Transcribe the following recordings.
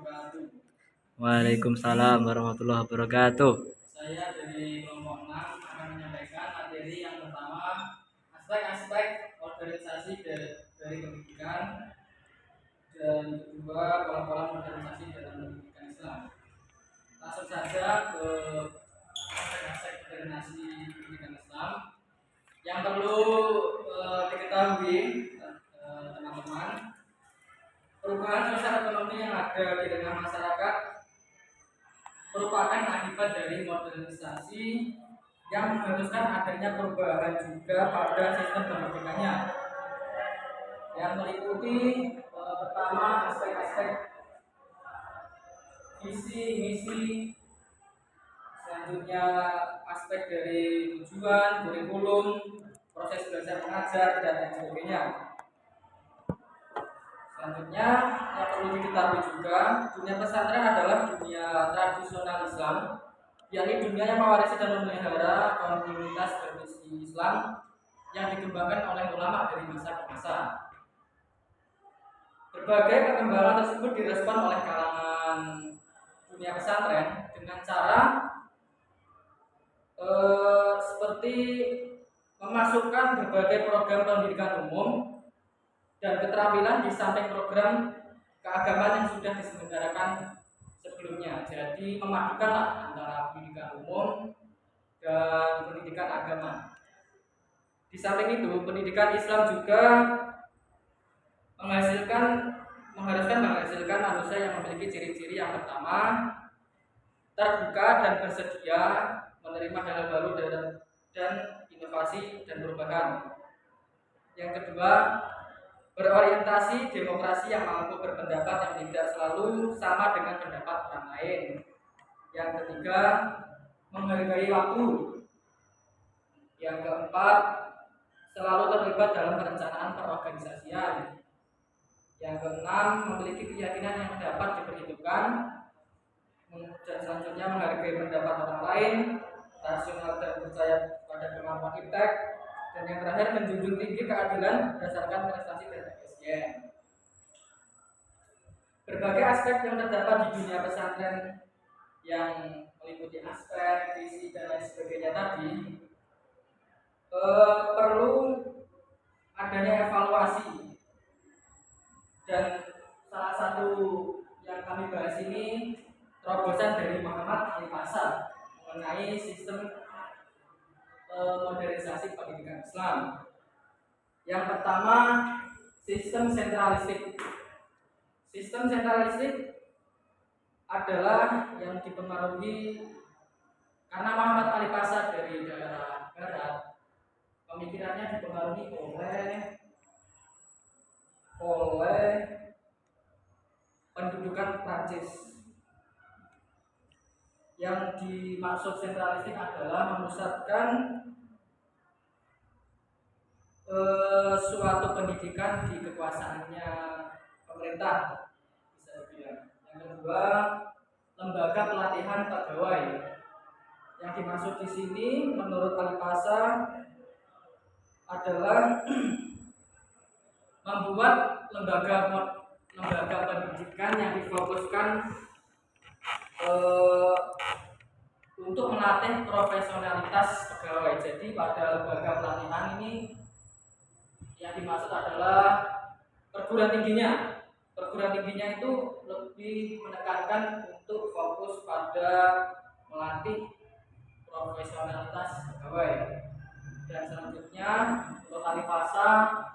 wabarakatuh. Waalaikumsalam warahmatullahi wabarakatuh. Saya dari kelompok 6 akan menyampaikan materi yang pertama, aspek-aspek organisasi dari pendidikan, dan kedua, pola-pola modernisasi dalam pendidikan Islam. Langsung saja ke aspek-aspek organisasi pendidikan Islam yang perlu diketahui teman-teman. Perubahan sosial ekonomi yang ada di tengah masyarakat merupakan akibat dari modernisasi yang mengharuskan adanya perubahan juga pada sistem pendidikannya, yang meliputi pertama aspek-aspek visi misi, selanjutnya aspek dari tujuan, kurikulum, proses belajar mengajar, dan lain sebagainya. Selanjutnya yang perlu diketahui juga, dunia pesantren adalah dunia tradisional Islam, yakni dunia yang mewarisi dan memelihara komunitas bermisi Islam yang dikembangkan oleh ulama dari masa ke masa. Berbagai perkembangan tersebut direspon oleh kalangan dunia pesantren dengan cara seperti memasukkan berbagai program pendidikan umum dan keterampilan di samping program keagamaan yang sudah diselenggarakan sebelumnya. Jadi memadukanlah antara pendidikan umum dan pendidikan agama. Di samping itu, pendidikan Islam juga mengharuskan manusia yang memiliki ciri-ciri yang pertama, terbuka dan bersedia menerima hal baru dan inovasi dan perubahan. Yang kedua, berorientasi demokrasi yang mampu berpendapat yang tidak selalu sama dengan pendapat orang lain. Yang ketiga, menghargai waktu. Yang keempat, selalu terlibat dalam perencanaan perorganisasian. Yang keenam, memiliki keyakinan yang dapat diperhitungkan. Dan selanjutnya, menghargai pendapat orang lain, rasional dan percaya pada kemampuan iptek. Dan yang terakhir, menjunjung tinggi keadilan berdasarkan prestasi dan efisien. Berbagai aspek yang terdapat di dunia pesantren yang meliputi aspek, visi, dan lain sebagainya tadi perlu adanya evaluasi. Dan salah satu yang kami bahas ini terobosan dari Muhammad Al-Fasad mengenai sistem modernisasi pendidikan Islam. Yang pertama, sistem sentralistik. Sistem sentralistik adalah yang dipengaruhi karena Muhammad Al-Fasad dari daerah barat, pemikirannya dipengaruhi oleh pendudukan Prancis. Yang dimaksud sentralistik adalah memusatkan suatu pendidikan di kekuasaannya pemerintah, bisa dibilang. Yang kedua, lembaga pelatihan pegawai. Yang dimaksud di sini menurut Al-Fasad adalah membuat lembaga pendidikan yang difokuskan untuk melatih profesionalitas pegawai. Jadi pada lembaga pelatihan ini yang dimaksud adalah perguruan tingginya. Perguruan tingginya itu lebih menekankan untuk fokus pada melatih profesionalitas pegawai. Dan selanjutnya untuk Al-Fasad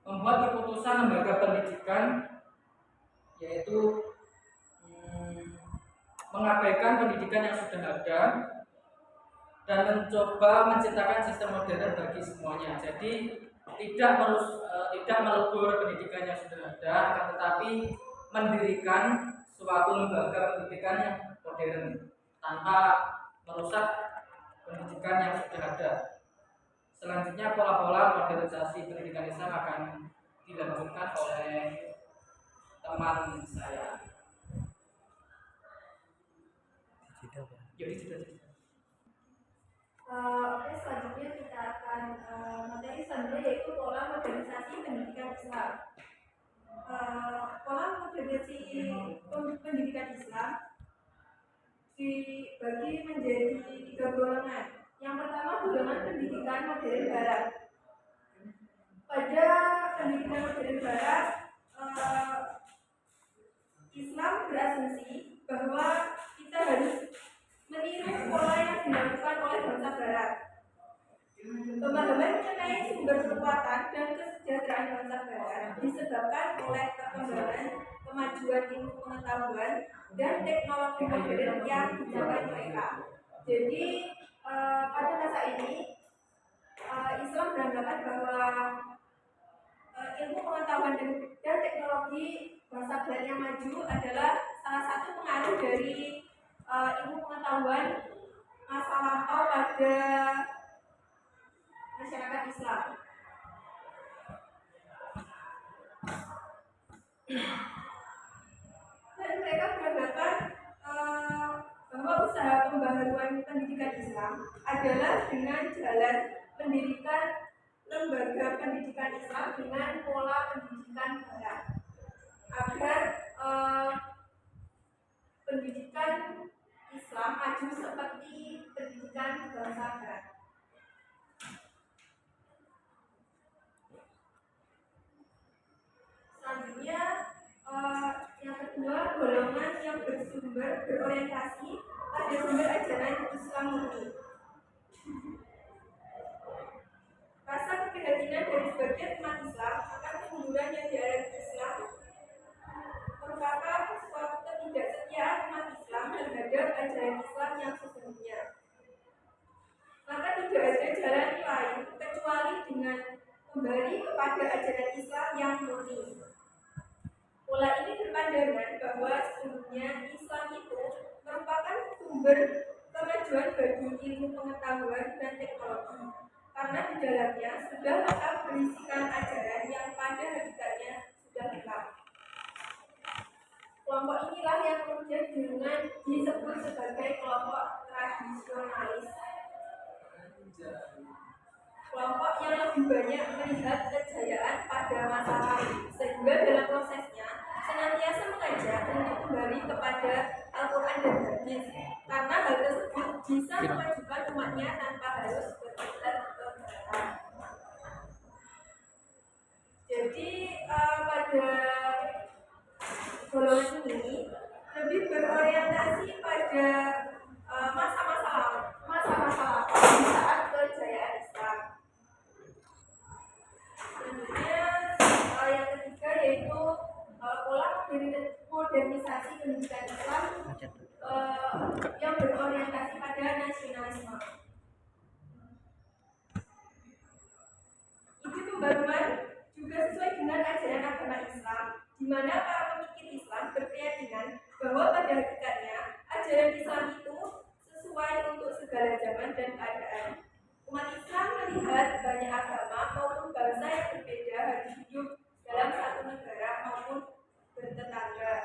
membuat keputusan lembaga pendidikan, yaitu mengabaikan pendidikan yang sudah ada dan mencoba menciptakan sistem modern bagi semuanya. Jadi tidak melebur pendidikan yang sudah ada, akan tetapi mendirikan suatu lembaga pendidikan yang modern tanpa merusak pendidikan yang sudah ada. Selanjutnya, pola-pola modernisasi pendidikan Islam akan dilanjutkan oleh teman saya. Jadi Oke, selanjutnya kita akan satunya yaitu pola modernisasi pendidikan Islam. Pola modernisasi pendidikan Islam dibagi menjadi 3 golongan. Yang pertama, golongan pendidikan modern Barat. Pada pendidikan modern Barat, Islam berasumsi bahwa kita harus meniru pola yang dilakukan oleh bangsa Barat. Pemahaman mengenai sumber kekuatan dan kesejahteraan bangsa Barat disebabkan oleh perkembangan kemajuan ilmu pengetahuan dan teknologi modern yang dicapai mereka. Jadi pada masa ini Islam beranggapan bahwa ilmu pengetahuan dan teknologi bangsa Barat yang maju adalah salah satu pengaruh dari ilmu pengetahuan masa lampau pada masyarakat Islam. Dan mereka beranggapan bahwa usaha pembaharuan pendidikan Islam adalah dengan jalan mendirikan lembaga pendidikan Islam dengan pola pendidikan Barat agar pendidikan Islam maju seperti pendidikan bangsa Barat. Selanjutnya yang kedua, golongan yang berorientasi pada sumber ajaran Islam murni. Rasa keprihatinan dari sebagian umat Islam akan kemunduran yang dialami Islam merupakan suatu ketidaksetiaan umat Islam terhadap ajaran Islam yang sesungguhnya. Maka tidak ada jalan lain kecuali dengan kembali kepada ajaran Islam yang murni. Pola ini berpandangan bahwa sesungguhnya Islam itu merupakan sumber kemajuan bagi ilmu pengetahuan dan teknologi, karena di dalamnya sudah lengkap berisikan ajaran yang pada hakikatnya sudah lengkap. Kelompok inilah yang kemudian disebut sebagai kelompok tradisionalis. Kelompok yang lebih banyak melihat kejayaan pada masa lalu, sehingga dalam prosesnya senantiasa mengajak untuk kembali kepada Al-Quran dan Hadis, karena hal tersebut bisa memajukan umatnya tanpa harus berkiblat ke barat. Jadi pada golongan ini lebih berorientasi pada masa-masa lampau di saat kejayaan Islam. Selanjutnya yang ketiga yaitu pola modernisasi pendidikan Islam yang berorientasi pada nasionalisme. Itu pembaruan juga sesuai dengan ajaran agama Islam, di mana para pemikir Islam berkeyakinan bahwa pada hakikatnya ajaran Islam itu sesuai untuk segala zaman dan keadaan. Umat Islam melihat banyak agama maupun bangsa yang berbeda harus hidup dalam satu negara maupun bertetangga.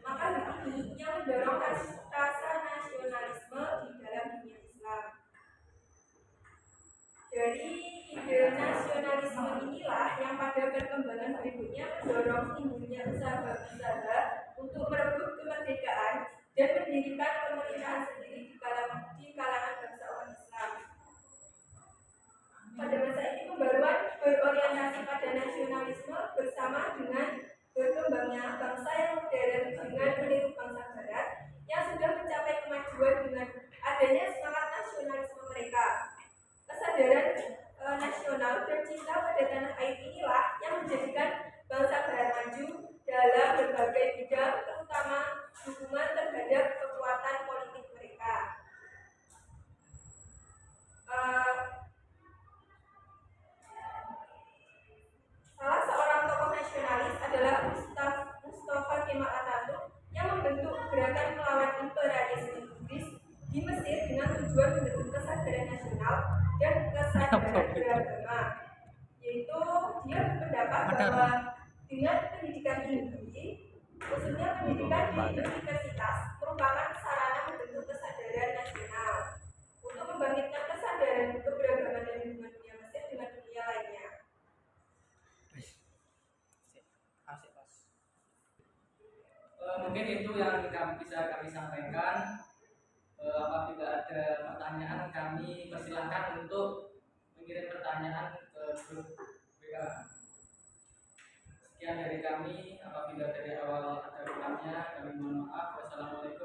Maka hal ini yang mendorong rasa nasionalisme di dalam dunia Islam. Dari ide nasionalisme inilah yang pada perkembangan berikutnya mendorong timbulnya usaha-usaha untuk merebut kemerdekaan dan mendirikan pemerintahan sendiri di kalangan bangsa umat Islam. Pada masa ini pembaruan berorientasi pada nasionalisme bersama dengan berkembangnya bangsa yang modern dengan meniru bangsa Barat yang sudah mencapai kemajuan dengan adanya semangat nasionalisme mereka. Kesadaran nasional dan cinta pada tanah air inilah yang menjadikan bangsa Barat maju dalam berbagai bidang, terutama dukungan terhadap kekuatan politik mereka. Salah seorang tokoh nasionalis adalah Mustafa Kemal Atatürk yang membentuk gerakan melawan imperialisme Inggris di Mesir dengan tujuan membentuk kesadaran nasional dan kesadaran beragama, yaitu dia berpendapat bahwa dengan pendidikan tinggi, khususnya pendidikan di universitas, merupakan sarana membentuk kesadaran nasional untuk membangkitkan kesadaran keberagaman dan hubungan dunia Mesir dengan dunia lainnya. Mungkin itu yang bisa kami sampaikan. Apabila ada pertanyaan kami persilahkan untuk mengirim pertanyaan ke grup WA. Sekian dari kami. Apabila dari awal ada kurangnya kami mohon maaf. Wassalamualaikum